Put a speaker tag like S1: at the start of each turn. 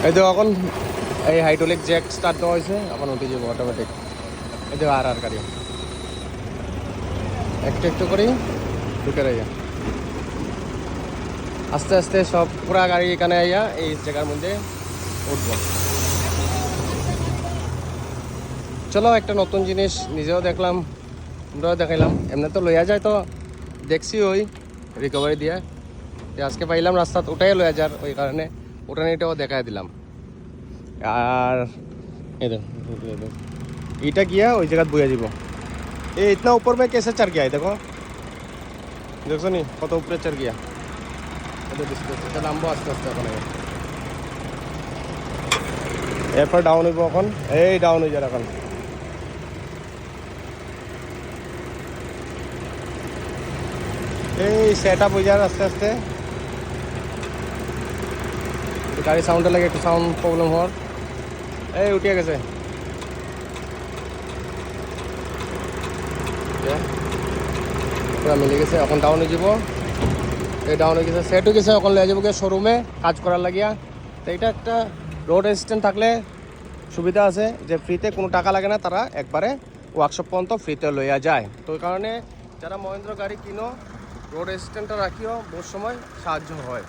S1: এই তো এখন এই হাইড্রোলিক জ্যাক স্টার্ট দেওয়া হয়েছে, এখন উঠে যাবো অটোমেটিক। এই তো আর গাড়ি একটু একটু করেই ঢুকে রইয়া, আস্তে আস্তে সব পুরা গাড়ি এখানে আইয়া এই জায়গার মধ্যে উঠবো। চলো একটা নতুন জিনিস নিজেও দেখলাম, আমরাও দেখাইলাম। এমনি তো লইয়া যায় তো দেখছি ওই রিকভারি দিয়ে, আজকে পাইলাম রাস্তাত উঠাই লইয়া যার, ওই কারণে উঠানিটাও দেখাই দিলাম। আর এটা গিয়া ওই জায়গাত বইয়া যাব। এই ইতনা উপর में कैसे चढ़ गया है देखो, দেখছো নি কত উপরে চড় গিয়া। এটা নামবো আস্তে আস্তে এখন। এরপর ডাউন হইব এখন, এই ডাউন হয়ে যার এখন। এই সেট আপ হয়ে যার আস্তে আস্তে। গাড়ি সাউন্ডে লাগে একটু সাউন্ড প্রবলেম হওয়ার। এই উঠিয়া গেছে, পুরা মিলে গেছে। এখন ডাউন হয়ে যাব, এই ডাউন হয়ে গেছে, সেট হয়ে গেছে। এখন লিয়ে যাবো গিয়ে শোরুমে কাজ করার লাগিয়া। তো এটা একটা রোড অ্যাসিস্ট্যান্ট থাকলে সুবিধা আছে যে ফ্রিতে কোনো টাকা লাগে না, তারা একবারে ওয়ার্কশপ পর্যন্ত ফ্রিতে লইয়া যায়। তো ওই কারণে যারা মহেন্দ্র গাড়ি কিনো, রোড অ্যাসিস্ট্যান্টটা রাখিও, বহু সময় সাহায্য হয়।